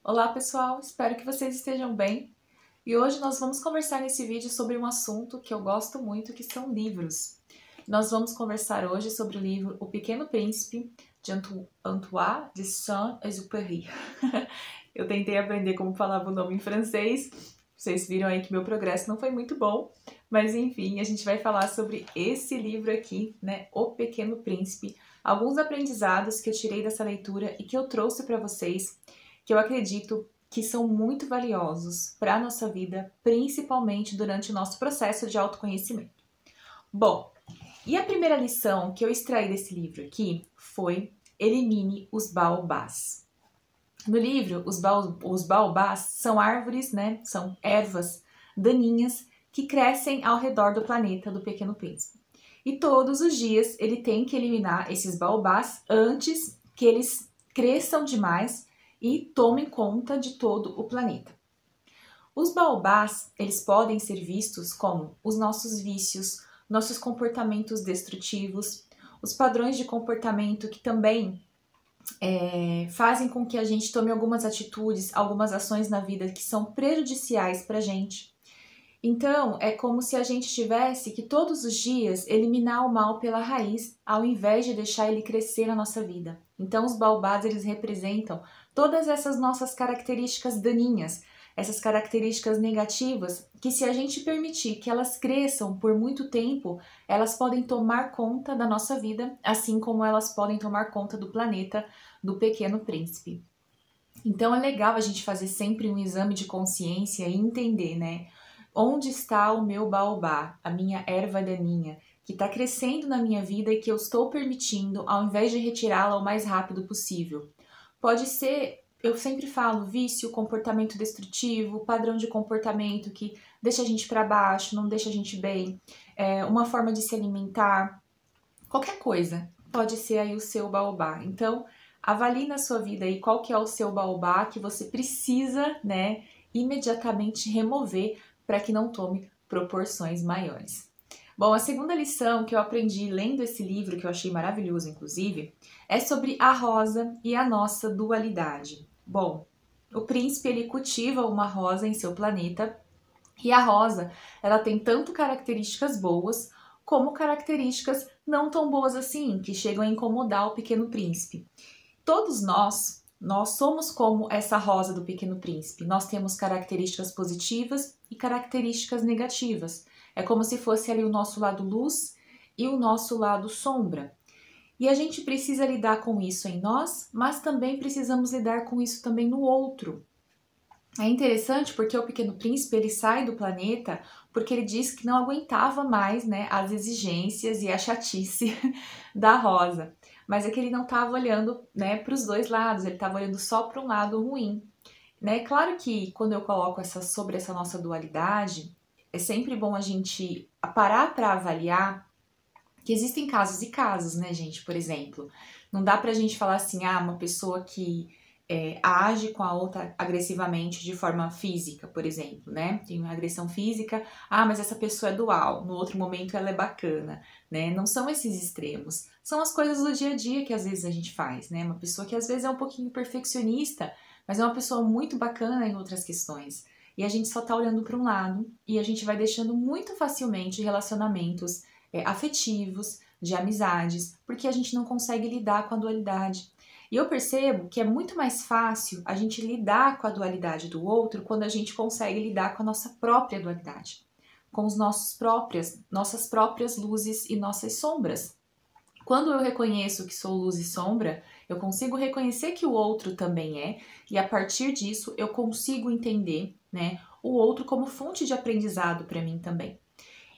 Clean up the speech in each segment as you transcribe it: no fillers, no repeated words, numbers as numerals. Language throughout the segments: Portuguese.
Olá pessoal, espero que vocês estejam bem. E hoje nós vamos conversar nesse vídeo sobre um assunto que eu gosto muito, que são livros. Nós vamos conversar hoje sobre o livro O Pequeno Príncipe, de Antoine de Saint-Exupéry. Eu tentei aprender como falava o nome em francês, vocês viram aí que meu progresso não foi muito bom, mas enfim, a gente vai falar sobre esse livro aqui, né, O Pequeno Príncipe, alguns aprendizados que eu tirei dessa leitura e que eu trouxe para vocês, que eu acredito que são muito valiosos para a nossa vida, principalmente durante o nosso processo de autoconhecimento. Bom, e a primeira lição que eu extraí desse livro aqui foi: elimine os baobás. No livro, os baobás são árvores, né? São ervas daninhas que crescem ao redor do planeta do Pequeno Príncipe. E todos os dias ele tem que eliminar esses baobás antes que eles cresçam demais e tomem conta de todo o planeta. Os baobás, eles podem ser vistos como os nossos vícios, nossos comportamentos destrutivos, os padrões de comportamento que também fazem com que a gente tome algumas atitudes, algumas ações na vida que são prejudiciais para a gente. Então, é como se a gente tivesse que todos os dias eliminar o mal pela raiz, ao invés de deixar ele crescer na nossa vida. Então, os baobás, eles representam todas essas nossas características daninhas, essas características negativas, que se a gente permitir que elas cresçam por muito tempo, elas podem tomar conta da nossa vida, assim como elas podem tomar conta do planeta do Pequeno Príncipe. Então, é legal a gente fazer sempre um exame de consciência e entender, né? Onde está o meu baobá, a minha erva daninha, que está crescendo na minha vida e que eu estou permitindo, ao invés de retirá-la o mais rápido possível? Pode ser, eu sempre falo, vício, comportamento destrutivo, padrão de comportamento que deixa a gente para baixo, não deixa a gente bem, uma forma de se alimentar, qualquer coisa pode ser aí o seu baobá. Então, avalie na sua vida aí qual que é o seu baobá que você precisa, né, imediatamente remover para que não tome proporções maiores. Bom, a segunda lição que eu aprendi lendo esse livro, que eu achei maravilhoso, inclusive, é sobre a rosa e a nossa dualidade. Bom, o príncipe ele cultiva uma rosa em seu planeta e a rosa, ela tem tanto características boas como características não tão boas assim, que chegam a incomodar o Pequeno Príncipe. Todos nós somos como essa rosa do Pequeno Príncipe. Nós temos características positivas e características negativas. É como se fosse ali o nosso lado luz e o nosso lado sombra. E a gente precisa lidar com isso em nós, mas também precisamos lidar com isso também no outro. É interessante porque o Pequeno Príncipe ele sai do planeta porque ele diz que não aguentava mais, né, as exigências e a chatice da Rosa. Mas é que ele não estava olhando, né, para os dois lados, ele estava olhando só para um lado ruim, né? Claro que quando eu coloco sobre essa nossa dualidade, é sempre bom a gente parar para avaliar que existem casos e casos, né, gente? Por exemplo, não dá pra gente falar assim, uma pessoa que age com a outra agressivamente de forma física, por exemplo, né? Tem uma agressão física, mas essa pessoa é dual, no outro momento ela é bacana, né? Não são esses extremos, são as coisas do dia a dia que às vezes a gente faz, né? Uma pessoa que às vezes é um pouquinho perfeccionista, mas é uma pessoa muito bacana em outras questões. E a gente só tá olhando para um lado e a gente vai deixando muito facilmente relacionamentos afetivos, de amizades, porque a gente não consegue lidar com a dualidade. E eu percebo que é muito mais fácil a gente lidar com a dualidade do outro quando a gente consegue lidar com a nossa própria dualidade, com os nossas próprias luzes e nossas sombras. Quando eu reconheço que sou luz e sombra, eu consigo reconhecer que o outro também é, e a partir disso eu consigo entender, né, o outro como fonte de aprendizado para mim também.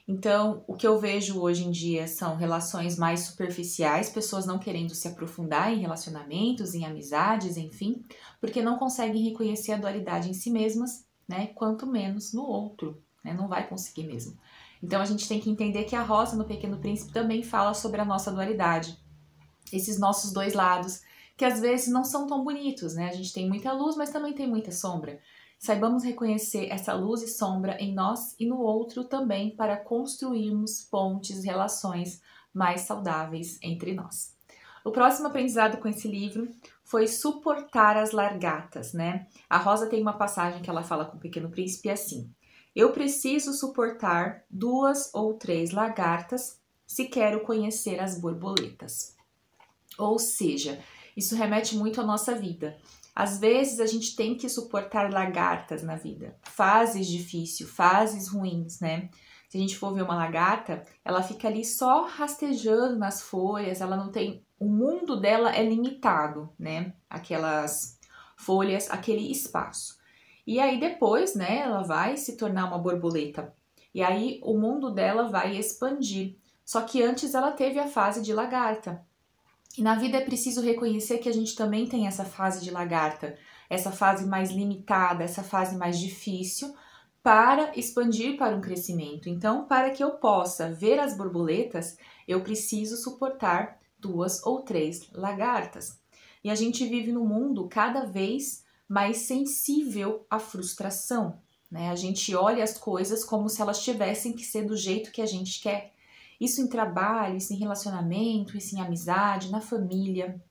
Então, o que eu vejo hoje em dia são relações mais superficiais, pessoas não querendo se aprofundar em relacionamentos, em amizades, enfim, porque não conseguem reconhecer a dualidade em si mesmas, né? Quanto menos no outro, né? Não vai conseguir mesmo. Então, a gente tem que entender que a Rosa no Pequeno Príncipe também fala sobre a nossa dualidade, esses nossos dois lados, que às vezes não são tão bonitos, né? A gente tem muita luz, mas também tem muita sombra. Saibamos reconhecer essa luz e sombra em nós e no outro também para construirmos pontes, relações mais saudáveis entre nós. O próximo aprendizado com esse livro foi suportar as largatas, né? A Rosa tem uma passagem que ela fala com o Pequeno Príncipe assim: eu preciso suportar 2 ou 3 lagartas se quero conhecer as borboletas. Ou seja, isso remete muito à nossa vida. Às vezes a gente tem que suportar lagartas na vida, fases difíceis, fases ruins, né? Se a gente for ver uma lagarta, ela fica ali só rastejando nas folhas, ela não tem... O mundo dela é limitado, né? Aquelas folhas, aquele espaço. E aí depois, né, ela vai se tornar uma borboleta. E aí o mundo dela vai expandir. Só que antes ela teve a fase de lagarta. E na vida é preciso reconhecer que a gente também tem essa fase de lagarta, essa fase mais limitada, essa fase mais difícil, para expandir para um crescimento. Então, para que eu possa ver as borboletas, eu preciso suportar 2 ou 3 lagartas. E a gente vive num mundo cada vez mais sensível à frustração, né? A gente olha as coisas como se elas tivessem que ser do jeito que a gente quer. Isso em trabalho, isso em relacionamento, isso em amizade, na família.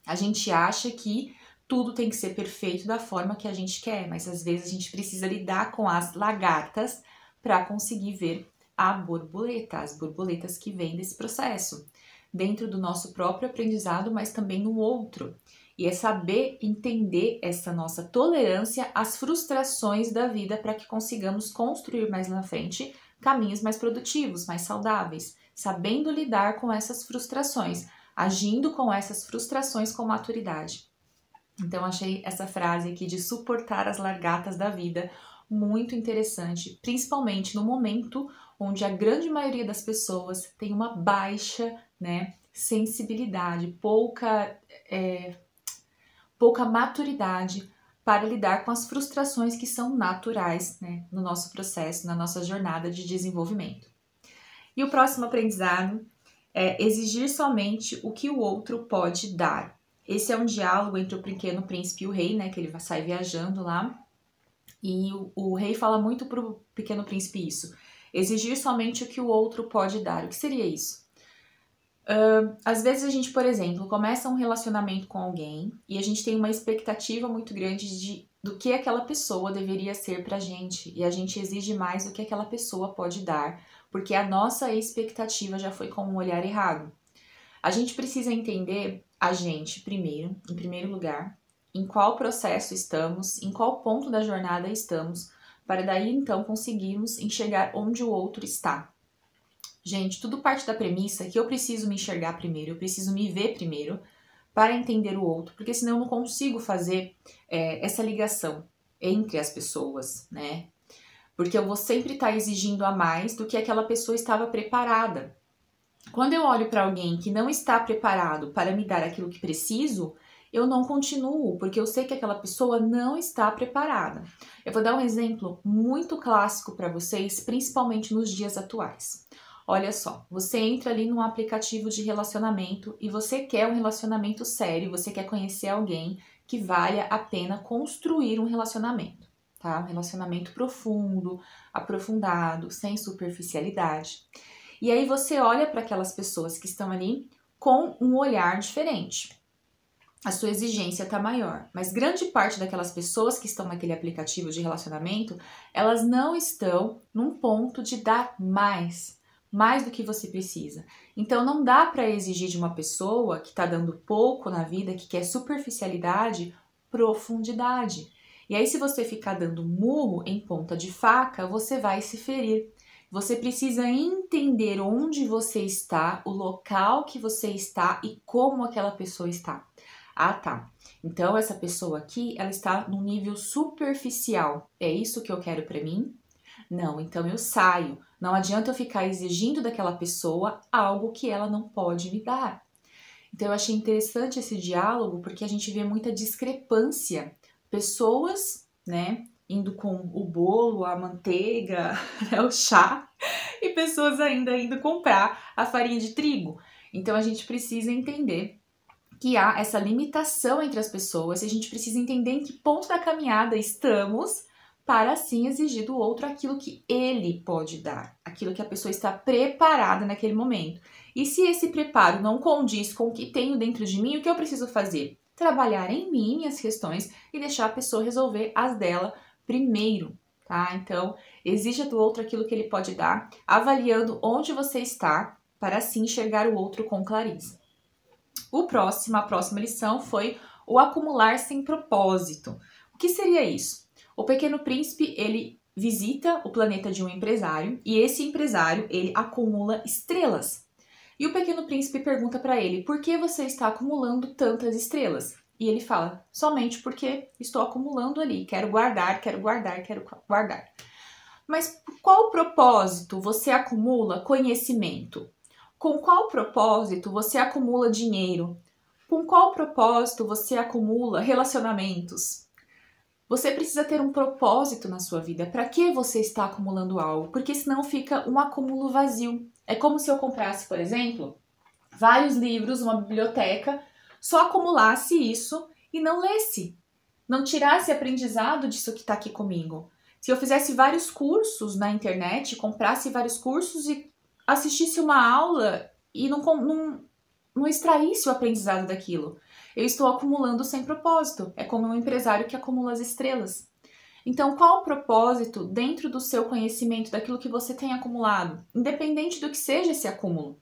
A gente acha que tudo tem que ser perfeito da forma que a gente quer, mas às vezes a gente precisa lidar com as lagartas para conseguir ver a borboleta, as borboletas que vêm desse processo, dentro do nosso próprio aprendizado, mas também no outro. E é saber entender essa nossa tolerância às frustrações da vida para que consigamos construir mais na frente caminhos mais produtivos, mais saudáveis, sabendo lidar com essas frustrações, agindo com essas frustrações com maturidade. Então, achei essa frase aqui de suportar as largatas da vida muito interessante, principalmente no momento onde a grande maioria das pessoas tem uma baixa, né, sensibilidade, pouca maturidade para lidar com as frustrações que são naturais, né, no nosso processo, na nossa jornada de desenvolvimento. E o próximo aprendizado é exigir somente o que o outro pode dar. Esse é um diálogo entre o Pequeno Príncipe e o rei, né, que ele sai viajando lá, e o rei fala muito para o Pequeno Príncipe isso: exigir somente o que o outro pode dar. O que seria isso? Às vezes a gente, por exemplo, começa um relacionamento com alguém e a gente tem uma expectativa muito grande do que aquela pessoa deveria ser pra gente, e a gente exige mais do que aquela pessoa pode dar, porque a nossa expectativa já foi com um olhar errado. A gente precisa entender a gente primeiro, em primeiro lugar, em qual processo estamos, em qual ponto da jornada estamos, para daí então conseguirmos enxergar onde o outro está. Gente, tudo parte da premissa que eu preciso me enxergar primeiro, eu preciso me ver primeiro para entender o outro, porque senão eu não consigo fazer essa ligação entre as pessoas, né? Porque eu vou sempre estar exigindo a mais do que aquela pessoa estava preparada. Quando eu olho para alguém que não está preparado para me dar aquilo que preciso, eu não continuo, porque eu sei que aquela pessoa não está preparada. Eu vou dar um exemplo muito clássico para vocês, principalmente nos dias atuais. Olha só, você entra ali num aplicativo de relacionamento e você quer um relacionamento sério, você quer conhecer alguém que valha a pena construir um relacionamento, tá? Um relacionamento profundo, aprofundado, sem superficialidade. E aí você olha para aquelas pessoas que estão ali com um olhar diferente. A sua exigência está maior, mas grande parte daquelas pessoas que estão naquele aplicativo de relacionamento, elas não estão num ponto de dar mais do que você precisa. Então não dá para exigir de uma pessoa que está dando pouco na vida, que quer superficialidade, profundidade. E aí se você ficar dando murro em ponta de faca, você vai se ferir. Você precisa entender onde você está, o local que você está e como aquela pessoa está. Ah, tá. Então essa pessoa aqui, ela está num nível superficial. É isso que eu quero para mim? Não, então eu saio. Não adianta eu ficar exigindo daquela pessoa algo que ela não pode me dar. Então eu achei interessante esse diálogo porque a gente vê muita discrepância. Pessoas, né, indo com o bolo, a manteiga, o chá, e pessoas ainda indo comprar a farinha de trigo. Então a gente precisa entender que há essa limitação entre as pessoas e a gente precisa entender em que ponto da caminhada estamos para assim exigir do outro aquilo que ele pode dar, aquilo que a pessoa está preparada naquele momento. E se esse preparo não condiz com o que tenho dentro de mim, o que eu preciso fazer? trabalhar em mim as questões e deixar a pessoa resolver as dela primeiro, tá? Então, exija do outro aquilo que ele pode dar, avaliando onde você está, para assim enxergar o outro com clareza. A próxima lição foi o acumular sem propósito. O que seria isso? O Pequeno Príncipe, ele visita o planeta de um empresário e esse empresário, ele acumula estrelas. E o Pequeno Príncipe pergunta para ele, por que você está acumulando tantas estrelas? E ele fala, somente porque estou acumulando ali, quero guardar, quero guardar, quero guardar. Mas por qual propósito você acumula conhecimento? Com qual propósito você acumula dinheiro? Com qual propósito você acumula relacionamentos? Você precisa ter um propósito na sua vida. Para que você está acumulando algo? Porque senão fica um acúmulo vazio. É como se eu comprasse, por exemplo, vários livros, uma biblioteca, só acumulasse isso e não lesse. Não tirasse aprendizado disso que está aqui comigo. Se eu fizesse vários cursos na internet, comprasse vários cursos e assistisse uma aula e não extraísse o aprendizado daquilo, eu estou acumulando sem propósito. É como um empresário que acumula as estrelas. Então, qual o propósito dentro do seu conhecimento, daquilo que você tem acumulado? Independente do que seja esse acúmulo.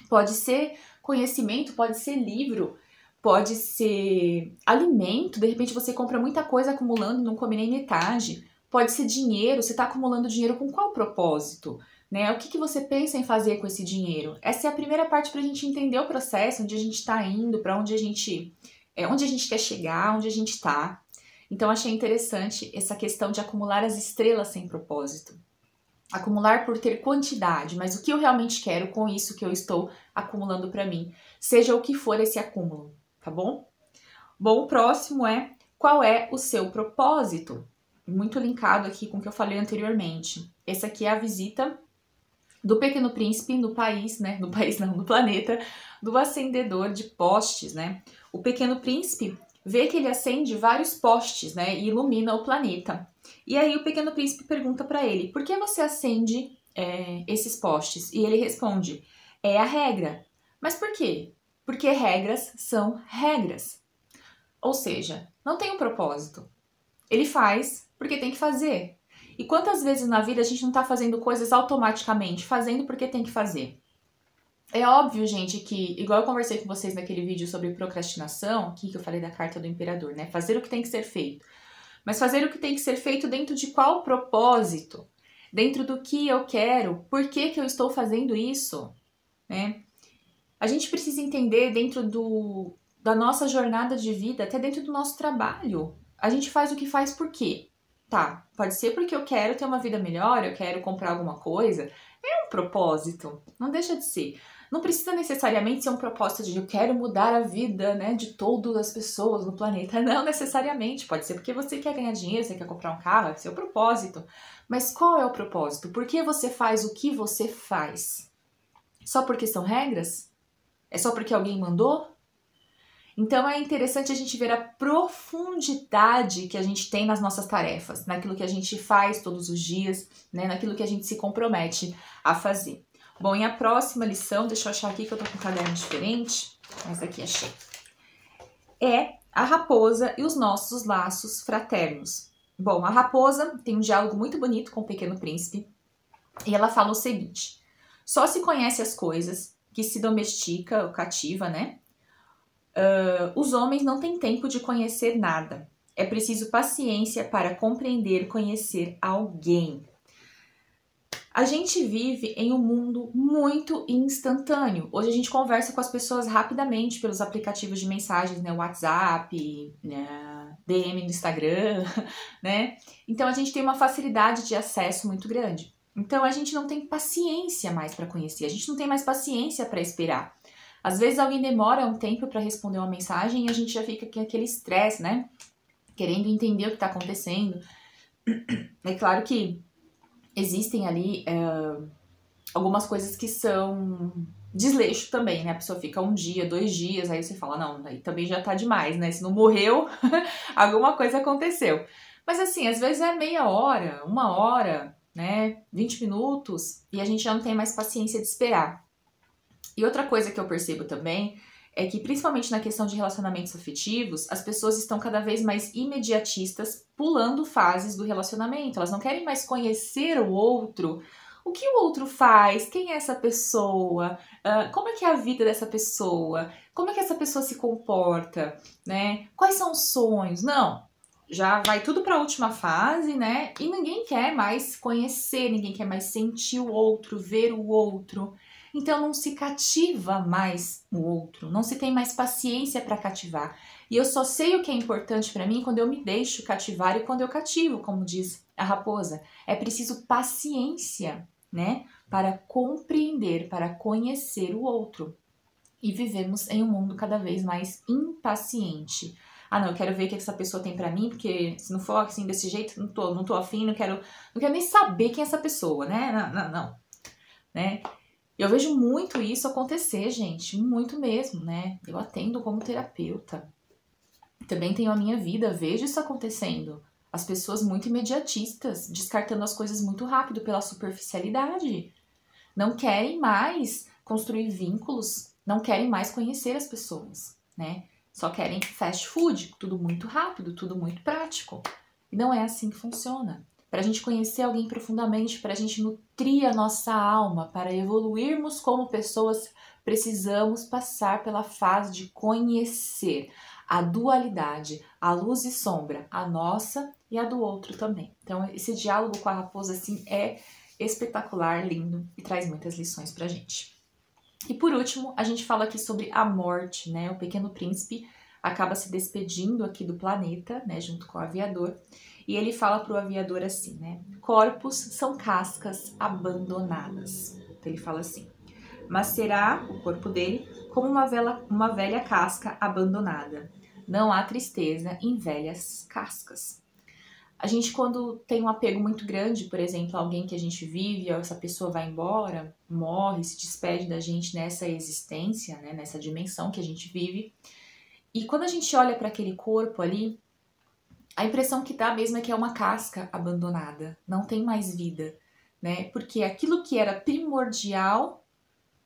Pode ser conhecimento, pode ser livro, pode ser alimento. De repente você compra muita coisa acumulando e não come nem metade. Pode ser dinheiro, você está acumulando dinheiro com qual propósito? Né? O que você pensa em fazer com esse dinheiro? Essa é a primeira parte para a gente entender o processo, onde a gente está indo, para onde a gente quer chegar, onde a gente está. Então, achei interessante essa questão de acumular as estrelas sem propósito. Acumular por ter quantidade, mas o que eu realmente quero com isso que eu estou acumulando para mim, seja o que for esse acúmulo, tá bom? Bom, o próximo é, qual é o seu propósito? Muito linkado aqui com o que eu falei anteriormente. Essa aqui é a visita do Pequeno Príncipe no país, né? No país não, no planeta, do acendedor de postes, né? O Pequeno Príncipe vê que ele acende vários postes, né? E ilumina o planeta. E aí o Pequeno Príncipe pergunta para ele, por que você acende esses postes? E ele responde, é a regra. Mas por quê? Porque regras são regras. Ou seja, não tem um propósito. Ele faz porque tem que fazer. E quantas vezes na vida a gente não tá fazendo coisas automaticamente, fazendo porque tem que fazer? É óbvio, gente, que, igual eu conversei com vocês naquele vídeo sobre procrastinação, aqui que eu falei da carta do imperador, né? Fazer o que tem que ser feito. Mas fazer o que tem que ser feito dentro de qual propósito? Dentro do que eu quero? Por que que eu estou fazendo isso? Né? A gente precisa entender dentro da nossa jornada de vida, até dentro do nosso trabalho. A gente faz o que faz por quê? Tá, pode ser porque eu quero ter uma vida melhor, eu quero comprar alguma coisa. É um propósito, não deixa de ser. Não precisa necessariamente ser um propósito de eu quero mudar a vida, né, de todas as pessoas no planeta. Não necessariamente. Pode ser porque você quer ganhar dinheiro, você quer comprar um carro, é seu propósito. Mas qual é o propósito? Por que você faz o que você faz? Só porque são regras? É só porque alguém mandou? Então é interessante a gente ver a profundidade que a gente tem nas nossas tarefas, naquilo que a gente faz todos os dias, né, naquilo que a gente se compromete a fazer. Bom, e a próxima lição, deixa eu achar aqui que eu tô com um caderno diferente, mas aqui achei. É a raposa e os nossos laços fraternos. Bom, a raposa tem um diálogo muito bonito com o Pequeno Príncipe e ela fala o seguinte: só se conhece as coisas que se domestica ou cativa, né? Os homens não têm tempo de conhecer nada. É preciso paciência para compreender, conhecer alguém. A gente vive em um mundo muito instantâneo. Hoje a gente conversa com as pessoas rapidamente pelos aplicativos de mensagens, né? WhatsApp, né? DM no Instagram, né? Então a gente tem uma facilidade de acesso muito grande. Então a gente não tem paciência mais para conhecer, a gente não tem mais paciência para esperar. Às vezes alguém demora um tempo para responder uma mensagem e a gente já fica com aquele estresse, né? Querendo entender o que está acontecendo. É claro que existem ali algumas coisas que são desleixo também, né? A pessoa fica 1 dia, 2 dias, aí você fala, não, aí também já tá demais, né? Se não morreu, alguma coisa aconteceu. Mas assim, às vezes é meia hora, 1 hora, né? 20 minutos, e a gente já não tem mais paciência de esperar. E outra coisa que eu percebo também é que, principalmente na questão de relacionamentos afetivos, as pessoas estão cada vez mais imediatistas, pulando fases do relacionamento. Elas não querem mais conhecer o outro. O que o outro faz? Quem é essa pessoa? Como é que é a vida dessa pessoa? Como é que essa pessoa se comporta? Né? Quais são os sonhos? Não. Já vai tudo para a última fase, né? E ninguém quer mais conhecer, ninguém quer mais sentir o outro, ver o outro. Então não se cativa mais o outro, não se tem mais paciência para cativar. E eu só sei o que é importante para mim quando eu me deixo cativar e quando eu cativo, como diz a raposa. É preciso paciência, né? Para compreender, para conhecer o outro. E vivemos em um mundo cada vez mais impaciente. Ah, não, eu quero ver o que essa pessoa tem pra mim, porque se não for assim desse jeito, não tô afim, não quero nem saber quem é essa pessoa, né? Não, né? Eu vejo muito isso acontecer, gente, muito mesmo, né? Eu atendo como terapeuta. Também tenho a minha vida, vejo isso acontecendo. As pessoas muito imediatistas, descartando as coisas muito rápido pela superficialidade. Não querem mais construir vínculos, não querem mais conhecer as pessoas, né? Só querem fast food, tudo muito rápido, tudo muito prático. E não é assim que funciona. Para a gente conhecer alguém profundamente, para a gente nutrir a nossa alma, para evoluirmos como pessoas, precisamos passar pela fase de conhecer a dualidade, a luz e sombra, a nossa e a do outro também. Então, esse diálogo com a raposa, assim, é espetacular, lindo e traz muitas lições pra gente. E por último, a gente fala aqui sobre a morte, né? O Pequeno Príncipe acaba se despedindo aqui do planeta, né? Junto com o aviador. E ele fala pro aviador assim, né? Corpos são cascas abandonadas. Então ele fala assim, mas será o corpo dele como uma velha casca abandonada. Não há tristeza em velhas cascas. A gente, quando tem um apego muito grande, por exemplo, alguém que a gente vive, essa pessoa vai embora, morre, se despede da gente nessa existência, né, nessa dimensão que a gente vive. E quando a gente olha para aquele corpo ali, a impressão que dá mesmo é que é uma casca abandonada, não tem mais vida, né? Porque aquilo que era primordial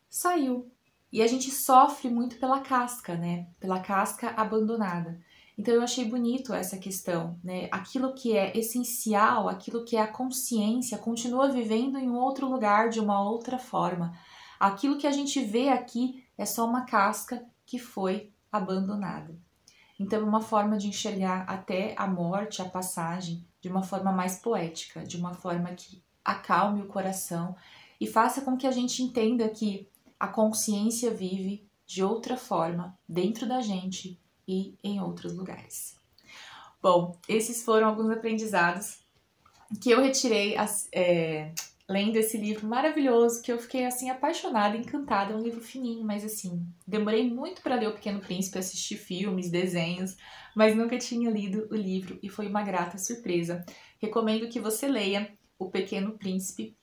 saiu. E a gente sofre muito pela casca, né? Pela casca abandonada. Então eu achei bonito essa questão, né? Aquilo que é essencial, aquilo que é a consciência, continua vivendo em um outro lugar, de uma outra forma. Aquilo que a gente vê aqui é só uma casca que foi abandonada. Então é uma forma de enxergar até a morte, a passagem, de uma forma mais poética, de uma forma que acalme o coração e faça com que a gente entenda que a consciência vive de outra forma dentro da gente e em outros lugares. Bom, esses foram alguns aprendizados que eu retirei lendo esse livro maravilhoso, que eu fiquei assim apaixonada, encantada. É um livro fininho, mas assim, demorei muito para ler O Pequeno Príncipe, assistir filmes, desenhos, mas nunca tinha lido o livro e foi uma grata surpresa. Recomendo que você leia O Pequeno Príncipe.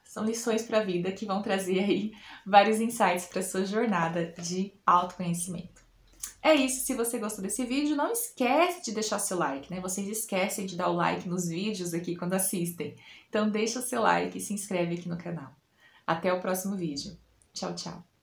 São lições para a vida que vão trazer aí vários insights para sua jornada de autoconhecimento. É isso, se você gostou desse vídeo, não esquece de deixar seu like, né? Vocês esquecem de dar o like nos vídeos aqui quando assistem. Então deixa o seu like e se inscreve aqui no canal. Até o próximo vídeo. Tchau, tchau!